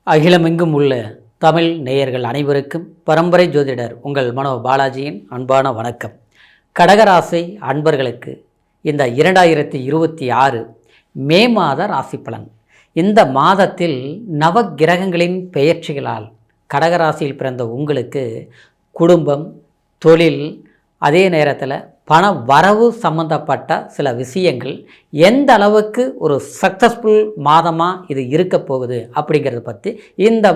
அகிலமெங்கும் உள்ள தமிழ் நேயர்கள் அனைவருக்கும் பரம்பரை ஜோதிடர் உங்கள் மனோ பாலாஜியின் அன்பான வணக்கம். கடகராசி அன்பர்களுக்கு இந்த 2026 மே மாத ராசி பலன். இந்த மாதத்தில் நவகிரகங்களின் பெயர்ச்சிகளால் கடகராசியில் பிறந்த உங்களுக்கு குடும்பம், தொழில், அதே நேரத்தில் பண வரவு சம்பந்தப்பட்ட சில விஷயங்கள் எந்த அளவுக்கு ஒரு சக்ஸஸ்ஃபுல் மாதமாக இது இருக்க போகுது அப்படிங்கிறத பற்றி இந்த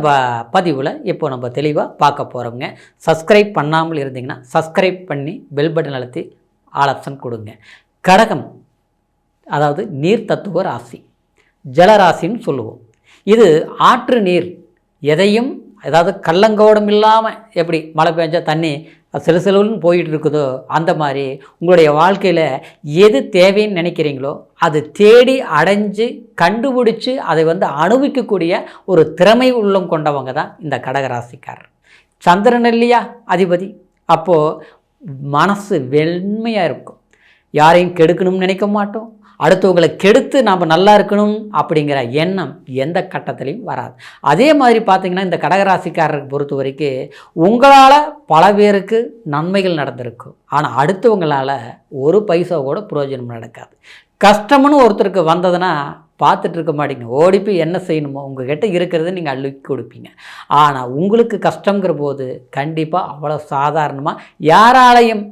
பதிவில் இப்போ நம்ம தெளிவாக பார்க்க போகிறோங்க. சப்ஸ்கிரைப் பண்ணாமல் இருந்தீங்கன்னா சப்ஸ்கிரைப் பண்ணி பெல் பட்டன் அழுத்தி ஆல் ஆப்ஷன் கொடுங்க. கடகம் அதாவது நீர் தத்துவ ராசி, ஜலராசின்னு சொல்லுவோம். இது ஆற்று நீர், எதையும் அதாவது கள்ளங்கோடம் இல்லாமல் எப்படி மழை பெஞ்சா தண்ணி செலுன்னு போயிட்டு இருக்குதோ அந்த மாதிரி உங்களுடைய வாழ்க்கையில் எது தேவைன்னு நினைக்கிறீங்களோ அது தேடி அடைஞ்சு கண்டுபிடிச்சி அதை அனுபவிக்கக்கூடிய ஒரு திறமை உள்ளம் கொண்டவங்க தான் இந்த கடகராசிக்காரர். சந்திரன் இல்லையா அதிபதி, அப்போது மனசு வெண்மையாக இருக்கும். யாரையும் கெடுக்கணும்னு நினைக்க மாட்டோம், அடுத்தவங்களை கெடுத்து நாம் நல்லா இருக்கணும் அப்படிங்கிற எண்ணம் எந்த கட்டத்திலையும் வராது. அதே மாதிரி பார்த்திங்கன்னா இந்த கடகராசிக்காரருக்கு பொறுத்த வரைக்கும் உங்களால் பல பேருக்கு நன்மைகள் நடந்திருக்கும், ஆனால் அடுத்தவங்களால் ஒரு பைசா கூட பிரயோஜனம் நடக்காது. கஷ்டம்னு ஒருத்தருக்கு வந்ததுன்னா பார்த்துட்டு இருக்க மாட்டீங்க, ஓடி போய் என்ன செய்யணுமோ உங்கள்கிட்ட இருக்கிறத நீங்கள் அள்ளி கொடுப்பீங்க. ஆனால் உங்களுக்கு கஷ்டங்கிற போது கண்டிப்பாக அவ்வளோ சாதாரணமாக யாராலையும்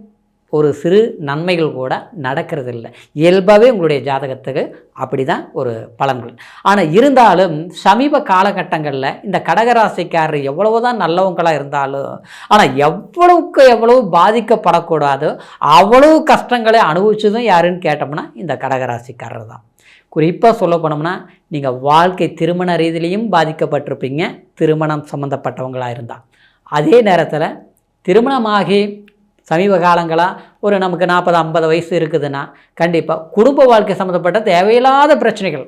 ஒரு சிறு நன்மைகள் கூட நடக்கிறதில்ல. இயல்பாகவே உங்களுடைய ஜாதகத்துக்கு அப்படி தான் ஒரு பலன்கள். ஆனால் இருந்தாலும் சமீப காலகட்டங்களில் இந்த கடகராசிக்காரர் எவ்வளவு தான் நல்லவங்களாக இருந்தாலும் ஆனால் எவ்வளவுக்கு எவ்வளவு பாதிக்கப்படக்கூடாதோ அவ்வளவு கஷ்டங்களை அனுபவிச்சதும் யாருன்னு கேட்டோம்னா இந்த கடகராசிக்காரர் தான். குறிப்பாக சொல்ல போனோம்னா நீங்கள் வாழ்க்கை திருமண ரீதியிலையும் பாதிக்கப்பட்டிருப்பீங்க, திருமணம் சம்மந்தப்பட்டவங்களாக இருந்தால். அதே நேரத்தில் திருமணமாகி சமீப காலங்களாக ஒரு நமக்கு 40-50 வயசு இருக்குதுன்னா கண்டிப்பாக குடும்ப வாழ்க்கை சம்மந்தப்பட்ட தேவையில்லாத பிரச்சனைகள்,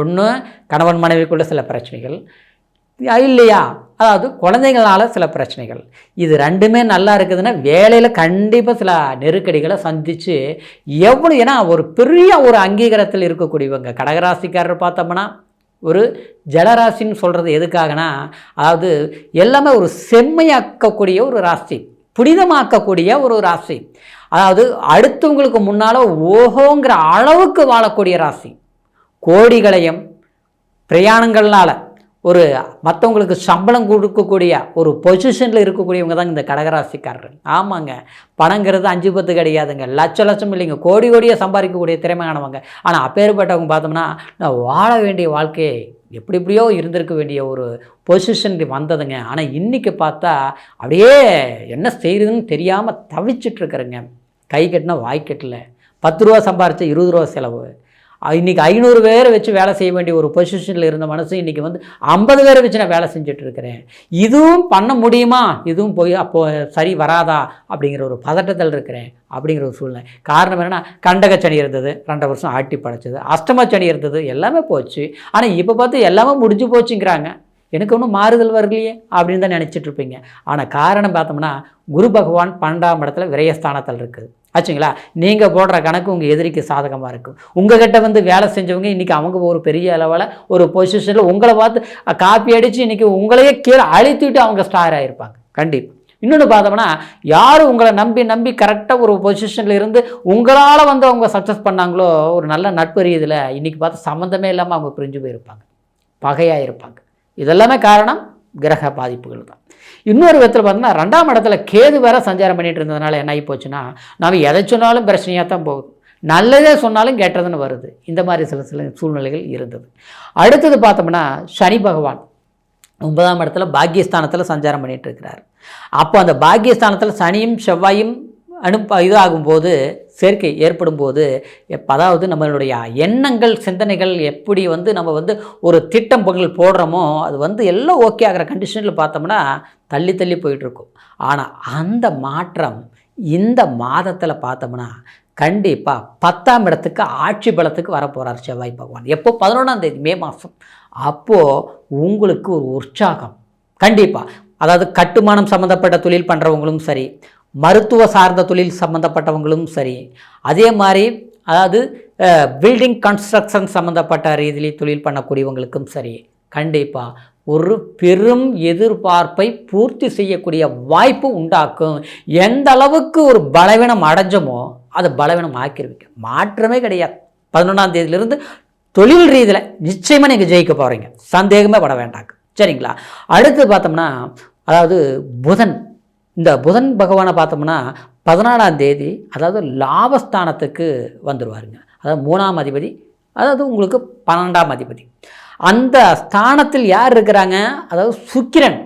ஒன்று கணவன் மனைவிக்குள்ள சில பிரச்சனைகள் இல்லையா, அதாவது குழந்தைங்களால் சில பிரச்சனைகள், இது ரெண்டுமே நல்லா இருக்குதுன்னா வேலையில் கண்டிப்பாக சில நெருக்கடிகளை சந்தித்து எவ்வளோ, ஏன்னா ஒரு பெரிய ஒரு அங்கீகாரத்தில் இருக்கக்கூடியவங்க கடகராசிக்காரர் பார்த்தோம்னா ஒரு ஜலராசின்னு சொல்கிறது எதுக்காகனா, அதாவது எல்லாமே ஒரு செம்மையாக்கக்கூடிய ஒரு ராசி, புனிதமாக்கக்கூடிய ஒரு ராசி, அதாவது அடுத்தவங்களுக்கு முன்னால் ஓஹோங்கிற அளவுக்கு வாழக்கூடிய ராசி. கோடிகளையும் பிரயாணங்கள்னால் ஒரு மற்றவங்களுக்கு சம்பளம் கொடுக்கக்கூடிய ஒரு பொசிஷனில் இருக்கக்கூடியவங்க தான் இந்த கடகராசிக்காரர்கள். ஆமாங்க, பணங்கிறது 5-10 கிடையாதுங்க, லட்சம் இல்லைங்க, கோடியாக சம்பாதிக்கக்கூடிய திறமையானவங்க. ஆனால் அப்பேற்பட்டவங்க பார்த்தோம்னா நான் வாழ வேண்டிய வாழ்க்கையை எப்படியோ இருந்திருக்க வேண்டிய ஒரு பொசிஷனுக்கு வந்ததுங்க. ஆனால் இன்றைக்கி பார்த்தா அப்படியே என்ன செய்கிறதுன்னு தெரியாமல் தவிச்சிட்ருக்குறேங்க. கை கட்டினா வாய் கட்டல, 10 ரூபா சம்பாரித்த 20 ரூபா செலவு. இன்றைக்கி 500 பேரை வச்சு வேலை செய்ய வேண்டிய ஒரு பொசிஷனில் இருந்த மனசு இன்றைக்கி 50 பேரை வச்சு நான் வேலை செஞ்சிட்ருக்கிறேன். இதுவும் பண்ண முடியுமா, இதுவும் போய் அப்போது சரி வராதா அப்படிங்கிற ஒரு பதட்டத்தில் இருக்கிறேன் அப்படிங்கிற ஒரு சூழ்நிலை. காரணம் என்னென்னா கண்டகச்சனி இருந்தது, 2 வருஷம் ஆட்டி படைச்சது, அஷ்டமச்சனி இருந்தது, எல்லாமே போச்சு. ஆனால் இப்போ பார்த்து எல்லாமே முடிஞ்சு போச்சுங்கிறாங்க, எனக்கு ஒன்றும் மாறுதல் வரலையே அப்படின்னு தான் நினச்சிட்ருப்பீங்க. ஆனால் காரணம் பார்த்தோம்னா குரு பகவான் 12ஆம் இடத்துல விரயஸ்தானத்தில் இருக்குது ஆச்சுங்களா. நீங்கள் போடுற கணக்கு உங்கள் எதிரிக்கு சாதகமாக இருக்கும். உங்கள்கிட்ட வேலை செஞ்சவங்க இன்றைக்கி அவங்க ஒரு பெரிய அளவில் ஒரு பொசிஷனில் உங்களை பார்த்து காப்பி அடித்து இன்றைக்கி உங்களையே கீழே அழித்துட்டு அவங்க ஸ்டார் ஆகிருப்பாங்க கண்டிப்பாக. இன்னொன்று பார்த்தோம்னா யார் உங்களை நம்பி கரெக்டாக ஒரு பொசிஷனில் இருந்து உங்களால் அவங்க சக்ஸஸ் பண்ணாங்களோ ஒரு நல்ல நட்பு ரீதியில் இன்றைக்கி பார்த்து சம்மந்தமே இல்லாமல் அவங்க பிரிஞ்சு போயிருப்பாங்க, பகையாக இருப்பாங்க. இதெல்லாமே காரணம் கிரக பாதிப்புகள் தான். இன்னொரு விதத்தில் பார்த்தோம்னா 2ஆம் இடத்துல கேது வேற சஞ்சாரம் பண்ணிட்டு இருந்ததுனால என்ன ஆகி போச்சுன்னா நாம் எதை சொன்னாலும் பிரச்சனையாக தான் போகுது, நல்லதே சொன்னாலும் கெட்டதுன்னு வருது. இந்த மாதிரி சில சூழ்நிலைகள் இருந்தது. அடுத்தது பார்த்தோம்னா சனி பகவான் 9ஆம் இடத்துல பாக்கியஸ்தானத்தில் சஞ்சாரம் பண்ணிகிட்டு இருக்கிறார். அப்போ அந்த பாக்கியஸ்தானத்தில் சனியும் செவ்வாயும் இதாகும்போது சேர்க்கை ஏற்படும் போது அதாவது நம்மளுடைய எண்ணங்கள் சிந்தனைகள் எப்படி நம்ம ஒரு திட்டம் பொங்கல் போடுறோமோ அது எல்லாம் ஓகே ஆகிற கண்டிஷனில் பார்த்தோம்னா தள்ளி போயிட்டுருக்கும். ஆனால் அந்த மாற்றம் இந்த மாதத்தில் பார்த்தோம்னா கண்டிப்பாக 10ஆம் இடத்துக்கு ஆட்சி பலத்துக்கு வரப்போகிறார் செவ்வாய் பகவான். எப்போ 11ஆம் தேதி மே மாதம். அப்போது உங்களுக்கு ஒரு உற்சாகம் கண்டிப்பாக, அதாவது கட்டுமானம் சம்மந்தப்பட்ட தொழில் பண்ணுறவங்களும் சரி, மருத்துவ சார்ந்த தொழில் சம்மந்தப்பட்டவங்களும் சரி, அதே மாதிரி அதாவது பில்டிங் கன்ஸ்ட்ரக்ஷன் சம்மந்தப்பட்ட ரீதியில் தொழில் பண்ணக்கூடியவங்களுக்கும் சரி, கண்டிப்பாக ஒரு பெரும் எதிர்பார்ப்பை பூர்த்தி செய்யக்கூடிய வாய்ப்பு உண்டாக்கும். எந்த அளவுக்கு ஒரு பலவீனம் அடைஞ்சமோ அதை பலவீனம் ஆக்கிருவீங்க. மாற்றமே கிடையாது. 11ஆம் தேதியிலிருந்து தொழில் ரீதியில் நிச்சயமாக நீங்கள் ஜெயிக்க போகிறீங்க, சந்தேகமே பட வேண்டாங்க. சரிங்களா? அடுத்து பார்த்தோம்னா, அதாவது புதன், இந்த புதன் பகவானை பார்த்தோம்னா 14ஆம் தேதி அதாவது லாபஸ்தானத்துக்கு வந்துடுவாருங்க. அதாவது 3ஆம் அதிபதி, அதாவது உங்களுக்கு 12ஆம் அதிபதி. அந்த ஸ்தானத்தில் யார் இருக்கிறாங்க? அதாவது சுக்கிரன்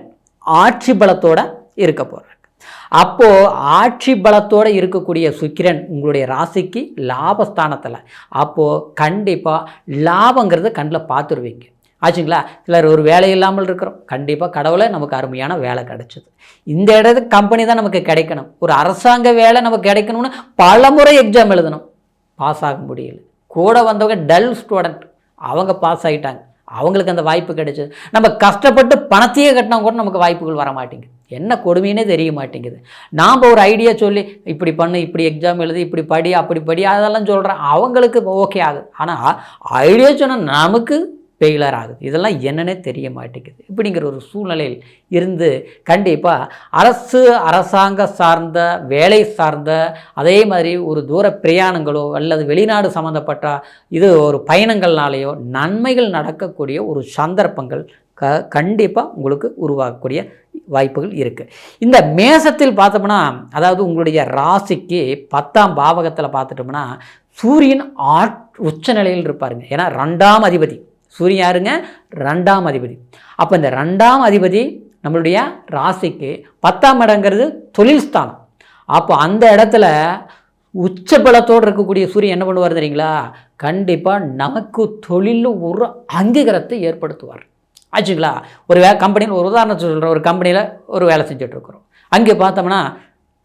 ஆட்சி பலத்தோடு இருக்க போகிறாங்க. அப்போது ஆட்சி பலத்தோடு இருக்கக்கூடிய சுக்கிரன் உங்களுடைய ராசிக்கு லாபஸ்தானத்தில், அப்போது கண்டிப்பாக லாபங்கிறத கண்ணில் பார்த்துருவீங்க. ஆச்சுங்களா? சிலர் ஒரு வேலை இல்லாமல் இருக்கிறோம், கண்டிப்பாக கடவுளை நமக்கு அருமையான வேலை கிடைச்சிது. இந்த இடத்துக்கு கம்பெனி தான் நமக்கு கிடைக்கணும், ஒரு அரசாங்க வேலை நமக்கு கிடைக்கணும்னு பல முறை எக்ஸாம் எழுதணும், பாஸ் ஆக முடியல. கூட வந்தவங்க டல் ஸ்டூடெண்ட், அவங்க பாஸ் ஆகிட்டாங்க, அவங்களுக்கு அந்த வாய்ப்பு கிடைச்சது. நம்ம கஷ்டப்பட்டு பணத்தையே கட்டினா கூட நமக்கு வாய்ப்புகள் வர மாட்டேங்குது. என்ன கொடுமைன்னே தெரிய மாட்டேங்குது. நாம் ஒரு ஐடியா சொல்லி இப்படி பண்ணு, இப்படி எக்ஸாம் எழுதி, இப்படி படி, அப்படி படி, அதெல்லாம் சொல்கிறேன், அவங்களுக்கு ஓகே ஆகுது. ஆனால் ஐடியா சொன்னால் நமக்கு ஃபெயிலர் ஆகுது. இதெல்லாம் என்னன்னே தெரிய மாட்டேங்குது. இப்படிங்கிற ஒரு சூழ்நிலையில் இருந்து கண்டிப்பாக அரசாங்க சார்ந்த வேலை சார்ந்த, அதே மாதிரி ஒரு தூர பிரயாணங்களோ அல்லது வெளிநாடு சம்மந்தப்பட்ட இது ஒரு பயணங்கள்னாலேயோ நன்மைகள் நடக்கக்கூடிய ஒரு சந்தர்ப்பங்கள் கண்டிப்பாக உங்களுக்கு உருவாகக்கூடிய வாய்ப்புகள் இருக்குது. இந்த மேசத்தில் பார்த்தோம்னா, அதாவது உங்களுடைய ராசிக்கு 10ஆம் பாவகத்தில் பார்த்துட்டோம்னா சூரியன் உச்ச நிலையில் இருப்பாருங்க. ஏன்னா 2ஆம் அதிபதி சூரியன் யாருங்க? 2ஆம் அதிபதி. அப்போ இந்த 2ஆம் அதிபதி நம்மளுடைய ராசிக்கு 10ஆம் இடங்கிறது தொழில் ஸ்தானம். அப்போ அந்த இடத்துல உச்ச பலத்தோடு இருக்கக்கூடிய சூரியன் என்ன பண்ணுவார் தெரியுங்களா? கண்டிப்பாக நமக்கு தொழிலில் ஒரு அங்கீகாரத்தை ஏற்படுத்துவார். ஆச்சுங்களா? ஒரு கம்பெனியில், ஒரு உதாரணத்தை சொல்கிறோம், ஒரு கம்பெனியில் ஒரு வேலை செஞ்சிட்ருக்குறோம். அங்கே பார்த்தோம்னா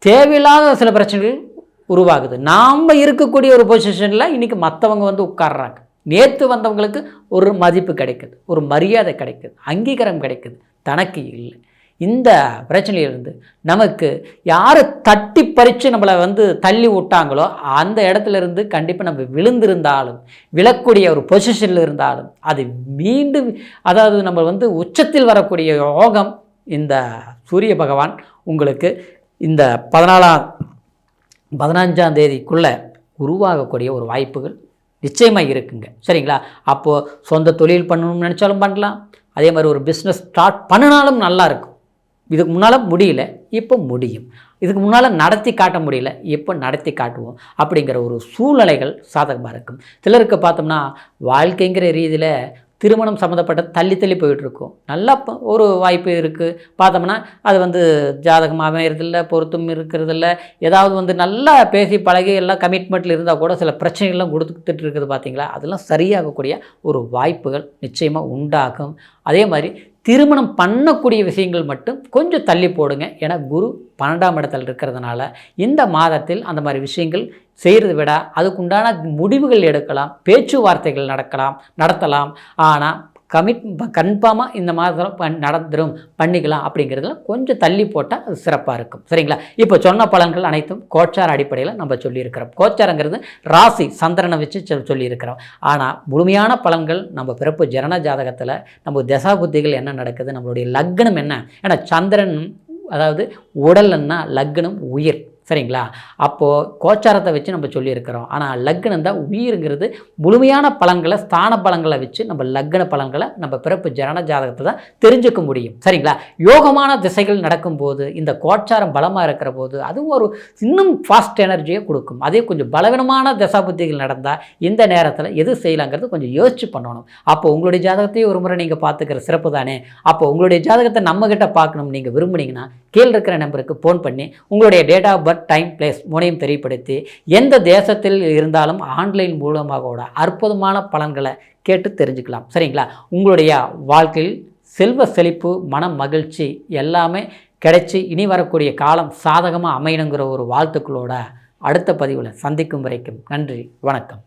தேவையில்லாத சில பிரச்சனைகள் உருவாகுது. நாம் இருக்கக்கூடிய ஒரு பொசிஷனில் இன்றைக்கி மற்றவங்க வந்து உட்கார்றாங்க. நேற்று வந்தவங்களுக்கு ஒரு மதிப்பு கிடைக்குது, ஒரு மரியாதை கிடைக்குது, அங்கீகாரம் கிடைக்குது, தனக்கு இல்லை. இந்த பிரச்சனையிலிருந்து நமக்கு யார் தட்டி பறித்து நம்மளை வந்து தள்ளி விட்டாங்களோ அந்த இடத்துல இருந்து கண்டிப்பாக நம்ம விழுந்திருந்தாலும், விழக்கூடிய ஒரு பொசிஷனில் இருந்தாலும் அது மீண்டும், அதாவது நம்ம வந்து உச்சத்தில் வரக்கூடிய யோகம் இந்த சூரிய பகவான் உங்களுக்கு இந்த 15ஆம் தேதிக்குள்ளே உருவாகக்கூடிய ஒரு வாய்ப்புகள் நிச்சயமாக இருக்குங்க. சரிங்களா? அப்போது சொந்த தொழில் பண்ணணும்னு நினச்சாலும் பண்ணலாம், அதே மாதிரி ஒரு பிஸ்னஸ் ஸ்டார்ட் பண்ணினாலும் நல்லா இருக்கும். இதுக்கு முன்னால் முடியல, இப்போ முடியும். இதுக்கு முன்னால் நடத்தி காட்ட முடியல, இப்போ நடத்தி காட்டுவோம் அப்படிங்கிற ஒரு சூழ்நிலைகள் சாதகமாக இருக்கும். சிலருக்கு பார்த்தோம்னா வாழ்க்கைங்கிற ரீதியில் திருமணம் சம்மந்தப்பட்ட தள்ளி போயிட்டுருக்கும். நல்லா ஒரு வாய்ப்பு இருக்குது. பார்த்தோம்னா அது வந்து ஜாதகமாக அமைகிறதில்ல, பொருத்தம் இருக்கிறதில்ல, ஏதாவது வந்து நல்லா பேசி பழகி எல்லாம் கமிட்மெண்ட்டில் இருந்தால் கூட சில பிரச்சனைகள்லாம் கொடுத்துட்டு இருக்குது. பார்த்தீங்களா? அதெல்லாம் சரியாகக்கூடிய ஒரு வாய்ப்புகள் நிச்சயமாக உண்டாகும். அதே மாதிரி திருமணம் பண்ணக்கூடிய விஷயங்கள் மட்டும் கொஞ்சம் தள்ளி போடுங்க. ஏன்னா குரு 12ஆம் இடத்தில் இருக்கிறதுனால இந்த மாதத்தில் அந்த மாதிரி விஷயங்கள் செய்கிறத விட அதுக்குண்டான முடிவுகள் எடுக்கலாம், பேச்சுவார்த்தைகள் நடத்தலாம். ஆனால் கன்ஃபார்மாக இந்த மாதத்தில் நடந்துடும், பண்ணிக்கலாம் அப்படிங்கிறதுல கொஞ்சம் தள்ளி போட்டால் அது சிறப்பாக இருக்கும். சரிங்களா? இப்போ சொன்ன பலன்கள் அனைத்தும் கோச்சார அடிப்படையில் நம்ம சொல்லியிருக்கிறோம். கோச்சாரங்கிறது ராசி சந்திரனை வச்சு சொல்லியிருக்கிறோம். ஆனால் முழுமையான பலன்கள் நம்ம பிறப்பு ஜனன ஜாதகத்தில் நம்ம தசா புத்திகள் என்ன நடக்குது, நம்மளுடைய லக்னம் என்ன, ஏன்னா சந்திரன் அதாவது உடல்னா லக்னம் உயிர். சரிங்களா? அப்போது கோச்சாரத்தை வச்சு நம்ம சொல்லியிருக்கிறோம். ஆனால் லக்னம் தான் உயிருங்கிறது முழுமையான பலன்களை, ஸ்தான பலன்களை வச்சு நம்ம லக்ன பலன்களை நம்ம பிறப்பு ஜனன ஜாதகத்தை தான் தெரிஞ்சுக்க முடியும். சரிங்களா? யோகமான திசைகள் நடக்கும்போது, இந்த கோச்சாரம் பலமாக இருக்கிற போது அதுவும் ஒரு இன்னும் ஃபாஸ்ட் எனர்ஜியை கொடுக்கும். அதே கொஞ்சம் பலவீனமான தசாபுத்திகள் நடந்தால் இந்த நேரத்தில் எது செய்யலாங்கிறது கொஞ்சம் யோசிச்சு பண்ணணும். அப்போ உங்களுடைய ஜாதகத்தையும் ஒரு முறை நீங்கள் பார்த்துக்கிற சிறப்பு தானே. அப்போ உங்களுடைய ஜாதகத்தை நம்மகிட்ட பார்க்கணும் நீங்கள் விரும்புனீங்கன்னா கீழே இருக்கிற நம்பருக்கு ஃபோன் பண்ணி உங்களுடைய date of birth, time, place மூணையும் தெரியப்படுத்தி எந்த தேசத்தில் இருந்தாலும் ஆன்லைன் மூலமாக கூட அற்புதமான பலன்களை கேட்டு தெரிஞ்சுக்கலாம். சரிங்களா? உங்களுடைய வாழ்க்கையில் செல்வ செழிப்பு, மன மகிழ்ச்சி எல்லாமே கிடைச்சி இனி வரக்கூடிய காலம் சாதகமாக அமையணுங்கிற ஒரு வாழ்த்துக்களோட அடுத்த பதிவில் சந்திக்கும் வரைக்கும் நன்றி, வணக்கம்.